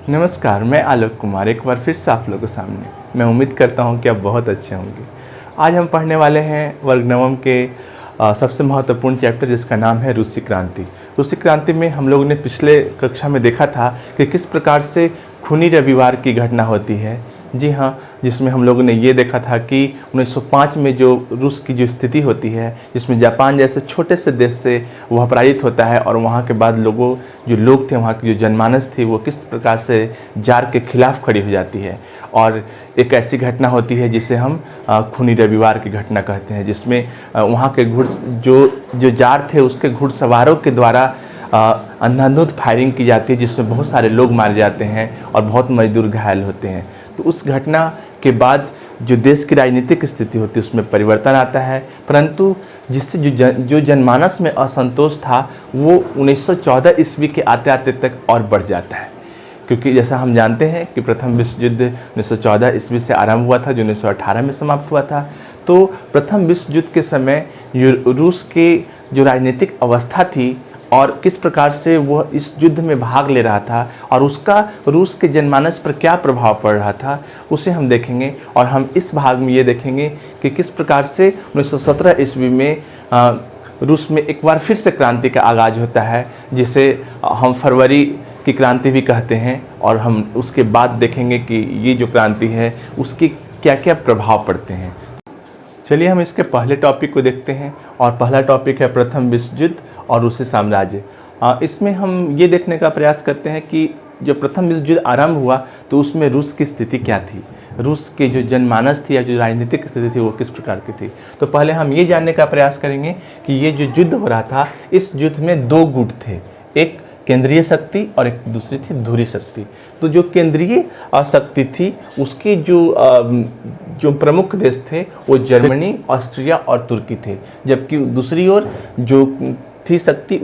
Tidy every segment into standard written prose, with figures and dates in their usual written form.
नमस्कार, मैं आलोक कुमार एक बार फिर से आप लोगों के सामने। मैं उम्मीद करता हूं कि आप बहुत अच्छे होंगे। आज हम पढ़ने वाले हैं वर्ग नवम के सबसे महत्वपूर्ण चैप्टर, जिसका नाम है रूसी क्रांति। रूसी क्रांति में हम लोगों ने पिछले कक्षा में देखा था कि किस प्रकार से खूनी रविवार की घटना होती है। जी हाँ, जिसमें हम लोगों ने ये देखा था कि 1905 में जो रूस की जो स्थिति होती है, जिसमें जापान जैसे छोटे से देश से वह पराजित होता है और वहाँ के बाद जो लोग थे, वहाँ की जो जनमानस थी, वो किस प्रकार से जार के खिलाफ खड़ी हो जाती है। और एक ऐसी घटना होती है जिसे हम खूनी रविवार की घटना कहते हैं, जिसमें वहाँ के जो जार थे उसके घुड़सवारों के द्वारा अंधाधुंध फायरिंग की जाती है, जिसमें बहुत सारे लोग मारे जाते हैं और बहुत मजदूर घायल होते हैं। तो उस घटना के बाद जो देश की राजनीतिक स्थिति होती है उसमें परिवर्तन आता है, परंतु जिससे जो जनमानस में असंतोष था वो 1914 ईस्वी के आते आते तक और बढ़ जाता है। क्योंकि जैसा हम जानते हैं कि प्रथम विश्व युद्ध 1914 ईस्वी से आरंभ हुआ था, जो 1918 में समाप्त हुआ था। तो प्रथम विश्व युद्ध के समय रूस के जो राजनीतिक अवस्था थी और किस प्रकार से वह इस युद्ध में भाग ले रहा था और उसका रूस के जनमानस पर क्या प्रभाव पड़ रहा था, उसे हम देखेंगे। और हम इस भाग में ये देखेंगे कि किस प्रकार से 1917 ईस्वी में रूस में एक बार फिर से क्रांति का आगाज़ होता है, जिसे हम फरवरी की क्रांति भी कहते हैं। और हम उसके बाद देखेंगे कि ये जो क्रांति है उसकी क्या क्या प्रभाव पड़ते हैं। चलिए हम इसके पहले टॉपिक को देखते हैं, और पहला टॉपिक है प्रथम विश्व युद्ध और रूसी साम्राज्य। इसमें हम ये देखने का प्रयास करते हैं कि जो प्रथम विश्व युद्ध आरंभ हुआ तो उसमें रूस की स्थिति क्या थी, रूस के जो जनमानस थी या जो राजनीतिक स्थिति थी वो किस प्रकार की थी। तो पहले हम ये जानने का प्रयास करेंगे कि ये जो युद्ध हो रहा था, इस युद्ध में दो गुट थे, एक केंद्रीय शक्ति और एक दूसरी थी ध्रुवीय शक्ति। तो जो केंद्रीय शक्ति थी उसके जो प्रमुख देश थे वो जर्मनी, ऑस्ट्रिया और तुर्की थे, जबकि दूसरी ओर जो थी शक्ति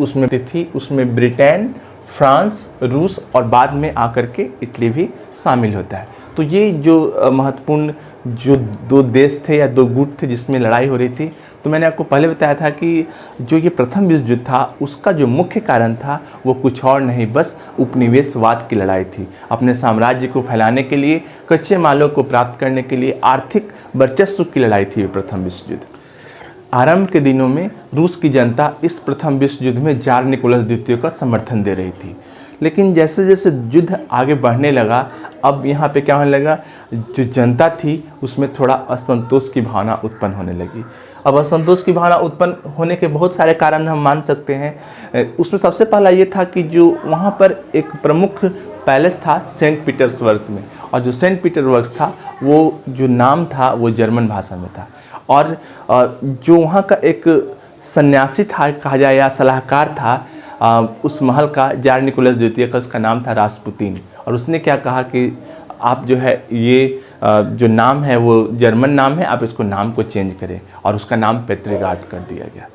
उसमें ब्रिटेन, फ्रांस, रूस और बाद में आकर के इटली भी शामिल होता है। तो ये जो महत्वपूर्ण जो दो देश थे या दो गुट थे जिसमें लड़ाई हो रही थी। तो मैंने आपको पहले बताया था कि जो ये प्रथम विश्व युद्ध था उसका जो मुख्य कारण था वो कुछ और नहीं, बस उपनिवेशवाद की लड़ाई थी। अपने साम्राज्य को फैलाने के लिए, कच्चे मालों को प्राप्त करने के लिए आर्थिक वर्चस्व की लड़ाई थी ये प्रथम विश्व युद्ध। आरंभ के दिनों में रूस की जनता इस प्रथम विश्व युद्ध में जार निकोलस द्वितीय का समर्थन दे रही थी, लेकिन जैसे जैसे युद्ध आगे बढ़ने लगा, अब यहाँ पे क्या होने लगा, जो जनता थी उसमें थोड़ा असंतोष की भावना उत्पन्न होने लगी। अब असंतोष की भावना उत्पन्न होने के बहुत सारे कारण हम मान सकते हैं। उसमें सबसे पहला ये था कि जो वहाँ पर एक प्रमुख पैलेस था सेंट पीटर्सबर्ग में, और जो सेंट पीटर्सबर्ग था वो जो नाम था वो जर्मन भाषा में था। और जो वहाँ का एक सन्यासी था, कहा जाए, या सलाहकार था उस महल का, जार निकोलस द्वितीय का, उसका नाम था रासपुतीन। और उसने क्या कहा कि आप जो है ये जो नाम है वो जर्मन नाम है, आप इसको नाम को चेंज करें, और उसका नाम पेट्रीगार्ड कर दिया गया।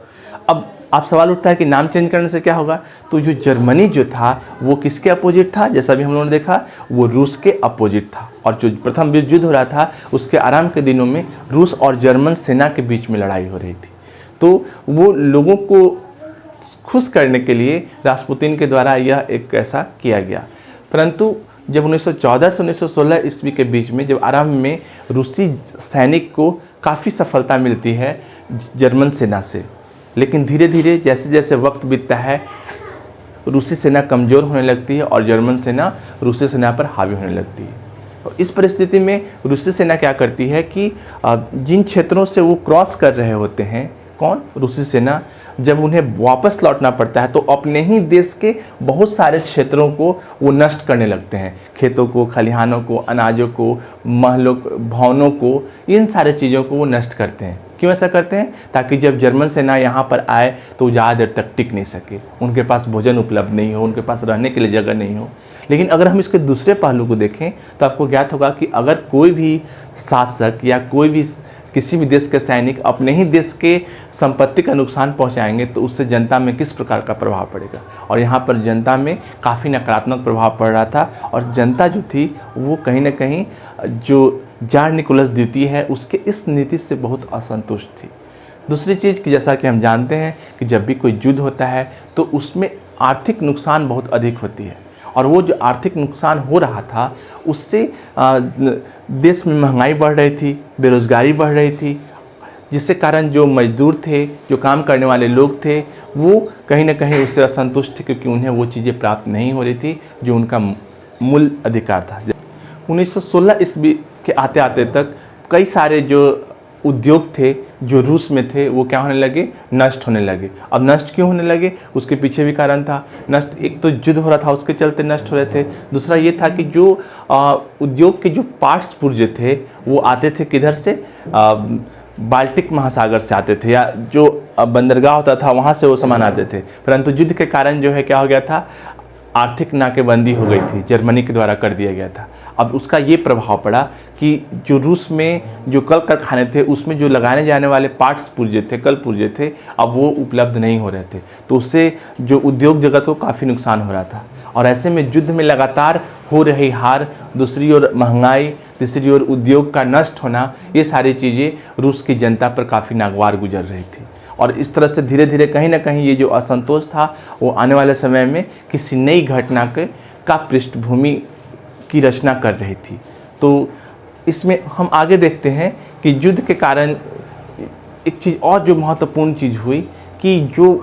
अब आप सवाल उठता है कि नाम चेंज करने से क्या होगा। तो जो जर्मनी जो था वो किसके अपोजिट था, जैसा भी हम लोगों ने देखा, वो रूस के अपोजिट था। और जो प्रथम विश्व युद्ध हो रहा था उसके आरंभ के दिनों में रूस और जर्मन सेना के बीच में लड़ाई हो रही थी। तो वो लोगों को खुश करने के लिए रासपुतीन के द्वारा यह एक ऐसा किया गया। परंतु जब 1914 से 1916 ईस्वी के बीच में जब आरंभ में रूसी सैनिक को काफ़ी सफलता मिलती है जर्मन सेना से, लेकिन धीरे धीरे जैसे जैसे वक्त बीतता है रूसी सेना कमज़ोर होने लगती है और जर्मन सेना रूसी सेना पर हावी होने लगती है। और इस परिस्थिति में रूसी सेना क्या करती है कि जिन क्षेत्रों से वो क्रॉस कर रहे होते हैं, कौन, रूसी सेना, जब उन्हें वापस लौटना पड़ता है तो अपने ही देश के बहुत सारे क्षेत्रों को वो नष्ट करने लगते हैं, खेतों को, खलिहानों को, अनाजों को, महलों, भवनों को, इन सारे चीज़ों को वो नष्ट करते हैं। क्यों ऐसा करते हैं, ताकि जब जर्मन सेना यहाँ पर आए तो वो ज़्यादा देर तक टिक नहीं सके, उनके पास भोजन उपलब्ध नहीं हो, उनके पास रहने के लिए जगह नहीं हो। लेकिन अगर हम इसके दूसरे पहलू को देखें तो आपको ज्ञात होगा कि अगर कोई भी शासक या कोई भी किसी भी देश के सैनिक अपने ही देश के संपत्ति का नुकसान पहुंचाएंगे तो उससे जनता में किस प्रकार का प्रभाव पड़ेगा। और यहाँ पर जनता में काफ़ी नकारात्मक प्रभाव पड़ रहा था, और जनता जो थी वो कहीं ना कहीं जो जार निकोलस द्वितीय है उसके इस नीति से बहुत असंतुष्ट थी। दूसरी चीज़ कि जैसा कि हम जानते हैं कि जब भी कोई युद्ध होता है तो उसमें आर्थिक नुकसान बहुत अधिक होती है, और वो जो आर्थिक नुकसान हो रहा था उससे देश में महंगाई बढ़ रही थी, बेरोजगारी बढ़ रही थी, जिससे कारण जो मजदूर थे, जो काम करने वाले लोग थे, वो कहीं ना कहीं उससे असंतुष्ट थे, क्योंकि उन्हें वो चीज़ें प्राप्त नहीं हो रही थी जो उनका मूल अधिकार था। 1916 ईस्वी के आते आते तक कई सारे जो उद्योग थे जो रूस में थे वो क्या होने लगे, नष्ट होने लगे। अब नष्ट क्यों होने लगे, उसके पीछे भी कारण था। नष्ट, एक तो युद्ध हो रहा था उसके चलते नष्ट हो रहे थे, दूसरा ये था कि जो उद्योग के जो पार्ट्स पुर्जे थे वो आते थे किधर से, बाल्टिक महासागर से आते थे, या जो बंदरगाह होता था वहाँ से वो सामान आते थे। परंतु युद्ध के कारण जो है क्या हो गया था, आर्थिक नाकेबंदी हो गई थी, जर्मनी के द्वारा कर दिया गया था। अब उसका ये प्रभाव पड़ा कि जो रूस में जो कल कारखाने थे उसमें जो लगाने जाने वाले पार्ट्स पुर्जे थे, कल पुर्जे थे, अब वो उपलब्ध नहीं हो रहे थे, तो उससे जो उद्योग जगत को काफ़ी नुकसान हो रहा था। और ऐसे में युद्ध में लगातार हो रही हार, दूसरी ओर महंगाई, तीसरी ओर उद्योग का नष्ट होना, ये सारी चीज़ें रूस की जनता पर काफ़ी नागवार गुजर रही थी। और इस तरह से धीरे धीरे कहीं ना कहीं ये जो असंतोष था वो आने वाले समय में किसी नई घटना का पृष्ठभूमि की रचना कर रही थी। तो इसमें हम आगे देखते हैं कि युद्ध के कारण एक चीज़ और जो महत्वपूर्ण चीज़ हुई कि जो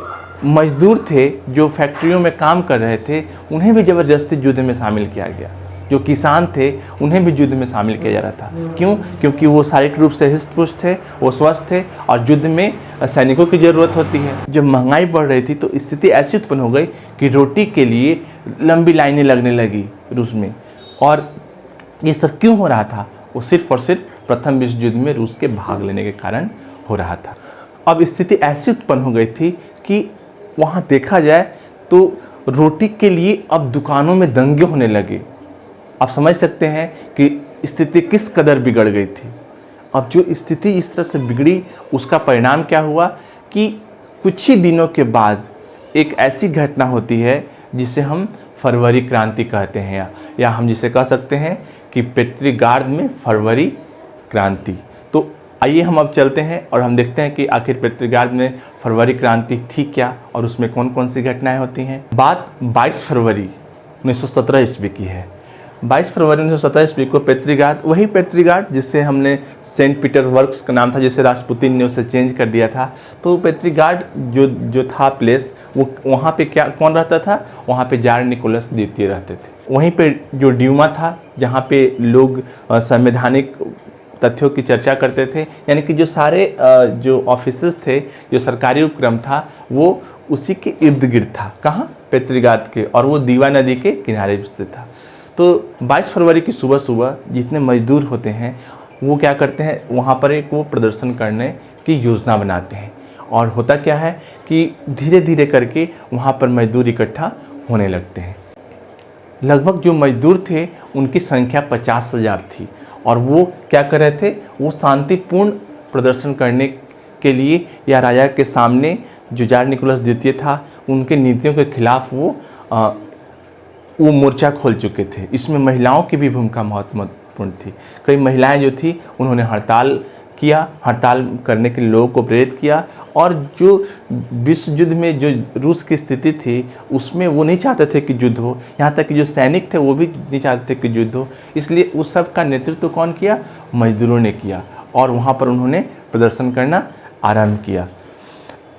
मजदूर थे जो फैक्ट्रियों में काम कर रहे थे उन्हें भी ज़बरदस्ती युद्ध में शामिल किया गया। जो किसान थे उन्हें भी युद्ध में शामिल किया जा रहा था। क्यों? क्योंकि वो शारीरिक रूप से हृष्ट पुष्ट थे, वो स्वस्थ थे, और युद्ध में सैनिकों की ज़रूरत होती है। जब महंगाई बढ़ रही थी तो स्थिति ऐसी उत्पन्न हो गई कि रोटी के लिए लंबी लाइनें लगने लगी रूस में। और ये सब क्यों हो रहा था? वो सिर्फ और सिर्फ प्रथम विश्व युद्ध में रूस के भाग लेने के कारण हो रहा था। अब स्थिति ऐसी उत्पन्न हो गई थी कि वहाँ देखा जाए तो रोटी के लिए अब दुकानों में दंगे होने लगे। आप समझ सकते हैं कि स्थिति किस कदर बिगड़ गई थी। अब जो स्थिति इस तरह से बिगड़ी उसका परिणाम क्या हुआ कि कुछ ही दिनों के बाद एक ऐसी घटना होती है जिसे हम फरवरी क्रांति कहते हैं, या हम जिसे कह सकते हैं कि पेट्रीगार्ड में फरवरी क्रांति। तो आइए हम अब चलते हैं और हम देखते हैं कि आखिर पेट्रीगार्ड में फरवरी क्रांति थी क्या और उसमें कौन कौन सी घटनाएं होती हैं। बात 22 फरवरी 1917 ईस्वी की है। 22 फरवरी 1917 ईस्वी को पेट्रीगार्ड, वही पेट्रीगार्ड जिससे हमने सेंट पीटर्सबर्ग का नाम था, जिसे रास्पुतिन ने उसे चेंज कर दिया था। तो पेट्रीगार्ड जो था प्लेस, वो वहाँ पे क्या कौन रहता था? वहाँ पे जार निकोलस द्वितीय रहते थे। वहीं पे जो ड्यूमा था जहाँ पे लोग संवैधानिक तथ्यों की चर्चा करते थे, यानी कि जो सारे जो ऑफिसेस थे, जो सरकारी उपक्रम था, वो उसी के इर्द गिर्द था। कहाँ? पेट्रीगार्ड के, और वो दीवा नदी के किनारे स्थित था। तो 22 फरवरी की सुबह सुबह जितने मजदूर होते हैं वो क्या करते हैं, वहाँ पर एक वो प्रदर्शन करने की योजना बनाते हैं। और होता क्या है कि धीरे धीरे करके वहाँ पर मजदूर इकट्ठा होने लगते हैं। लगभग जो मजदूर थे उनकी संख्या 50,000 थी, और वो क्या कर रहे थे, वो शांतिपूर्ण प्रदर्शन करने के लिए या राजा के सामने जो जार निकोलस द्वितीय था उनके नीतियों के खिलाफ वो मोर्चा खोल चुके थे। इसमें महिलाओं की भी भूमिका महत्वपूर्ण थी। कई महिलाएं जो थी उन्होंने हड़ताल किया, हड़ताल करने के लिए लोगों को प्रेरित किया। और जो विश्व युद्ध में जो रूस की स्थिति थी उसमें वो नहीं चाहते थे कि युद्ध हो, यहाँ तक कि जो सैनिक थे वो भी नहीं चाहते थे कि युद्ध हो। इसलिए उस सब का नेतृत्व कौन किया? मजदूरों ने किया, और वहाँ पर उन्होंने प्रदर्शन करना आरंभ किया।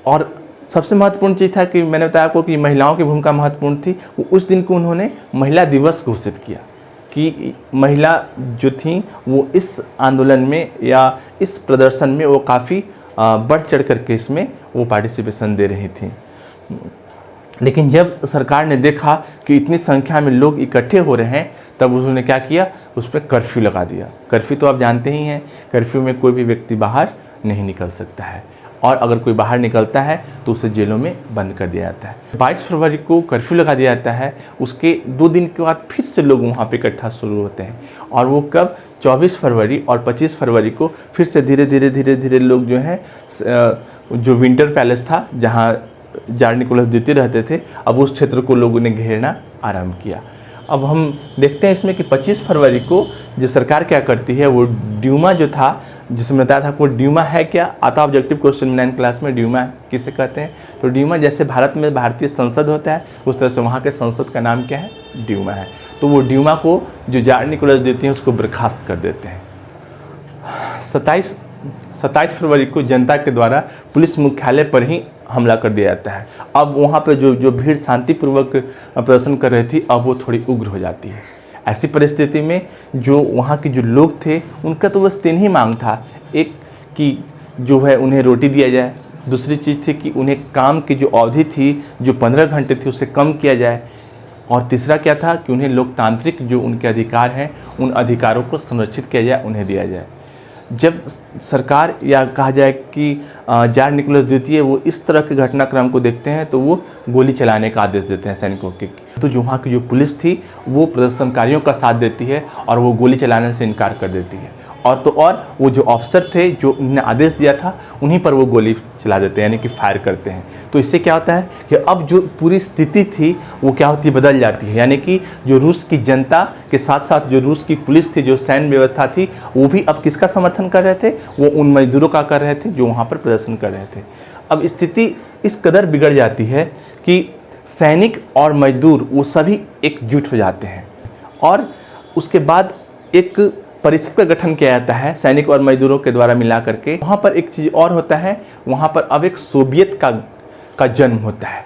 और सबसे महत्वपूर्ण चीज़ था कि मैंने बताया आपको कि महिलाओं की भूमिका महत्वपूर्ण थी। वो उस दिन को उन्होंने महिला दिवस घोषित किया कि महिला जो थी वो इस आंदोलन में या इस प्रदर्शन में वो काफ़ी बढ़ चढ़ करके इसमें वो पार्टिसिपेशन दे रही थी। लेकिन जब सरकार ने देखा कि इतनी संख्या में लोग इकट्ठे हो रहे हैं तब उन्होंने क्या किया, उस पर कर्फ्यू लगा दिया। कर्फ्यू तो आप जानते ही हैं, कर्फ्यू में कोई भी व्यक्ति बाहर नहीं निकल सकता है, और अगर कोई बाहर निकलता है तो उसे जेलों में बंद कर दिया जाता है। 22 फरवरी को कर्फ्यू लगा दिया जाता है। उसके 2 दिन के बाद फिर से लोग वहाँ पे इकट्ठा शुरू होते हैं, और वो कब? 24 फरवरी और 25 फरवरी को फिर से धीरे धीरे लोग जो हैं, जो विंटर पैलेस था जहाँ जार निकोलस द्वितीय रहते थे, अब उस क्षेत्र को लोगों ने घेरना आरंभ किया। अब हम देखते हैं इसमें कि 25 फरवरी को जो सरकार क्या करती है, वो ड्यूमा जो था, जिसमें बताया था वो ड्यूमा है क्या, आता ऑब्जेक्टिव क्वेश्चन 9 क्लास में, ड्यूमा किसे कहते हैं। तो ड्यूमा जैसे भारत में भारतीय संसद होता है, उस तरह से वहाँ के संसद का नाम क्या है, ड्यूमा है। तो वो ड्यूमा को जो जार निकोलस देती हैं उसको बर्खास्त कर देते हैं। 27 फरवरी को जनता के द्वारा पुलिस मुख्यालय पर ही हमला कर दिया जाता है। अब वहाँ पे जो भीड़ शांतिपूर्वक प्रदर्शन कर रही थी, अब वो थोड़ी उग्र हो जाती है। ऐसी परिस्थिति में जो वहाँ के जो लोग थे, उनका तो बस 3 ही मांग था। एक कि जो है उन्हें रोटी दिया जाए, दूसरी चीज़ थी कि उन्हें काम की जो अवधि थी, जो 15 घंटे थी, उसे कम किया जाए, और तीसरा क्या था कि उन्हें लोकतांत्रिक जो उनके अधिकार हैं, उन अधिकारों को संरक्षित किया जाए, उन्हें दिया जाए। जब सरकार या कहा जाए कि जार निकोलस द्वितीय वो इस तरह के घटनाक्रम को देखते हैं, तो वो गोली चलाने का आदेश देते हैं सैनिकों के। तो जो वहाँ की जो पुलिस थी वो प्रदर्शनकारियों का साथ देती है और वो गोली चलाने से इनकार कर देती है। और तो और वो जो अफसर थे जो उन्होंने आदेश दिया था, उन्हीं पर वो गोली चला देते हैं, यानी कि फायर करते हैं। तो इससे क्या होता है कि अब जो पूरी स्थिति थी वो क्या होती है, बदल जाती है। यानी कि जो रूस की जनता के साथ साथ जो रूस की पुलिस थी, जो सैन्य व्यवस्था थी, वो भी अब किसका समर्थन कर रहे थे, वो उन मजदूरों का कर रहे थे जो वहाँ पर प्रदर्शन कर रहे थे। अब स्थिति इस कदर बिगड़ जाती है कि सैनिक और मजदूर वो सभी एकजुट हो जाते हैं, और उसके बाद एक परिषद का गठन किया जाता है सैनिक और मजदूरों के द्वारा मिला करके। वहाँ पर एक चीज़ और होता है, वहाँ पर अब एक सोवियत का जन्म होता है।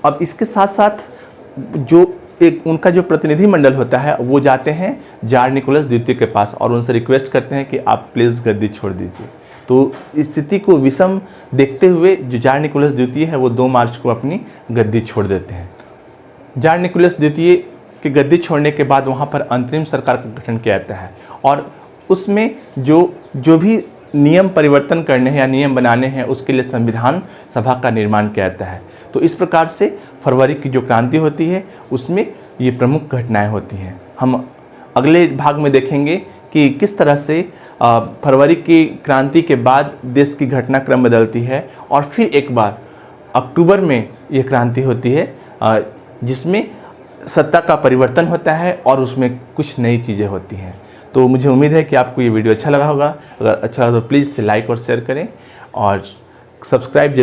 अब इसके साथ साथ जो एक उनका जो प्रतिनिधि मंडल होता है, वो जाते हैं जार निकोलस द्वितीय के पास और उनसे रिक्वेस्ट करते हैं कि आप प्लीज़ गद्दी छोड़ दीजिए। तो स्थिति को विषम देखते हुए जो जार निकोलस द्वितीय है, वो 2 मार्च को अपनी गद्दी छोड़ देते हैं। जार निकोलस द्वितीय की गद्दी छोड़ने के बाद वहाँ पर अंतरिम सरकार का गठन किया जाता है, और उसमें जो भी नियम परिवर्तन करने हैं या नियम बनाने हैं, उसके लिए संविधान सभा का निर्माण किया जाता है। तो इस प्रकार से फरवरी की जो क्रांति होती है, उसमें ये प्रमुख घटनाएं होती हैं। हम अगले भाग में देखेंगे कि किस तरह से फरवरी की क्रांति के बाद देश की घटनाक्रम बदलती है, और फिर एक बार अक्टूबर में ये क्रांति होती है, जिसमें सत्ता का परिवर्तन होता है और उसमें कुछ नई चीज़ें होती हैं। तो मुझे उम्मीद है कि आपको ये वीडियो अच्छा लगा होगा। अगर अच्छा लगा तो प्लीज़ इसे लाइक और शेयर करें और सब्सक्राइब जरूर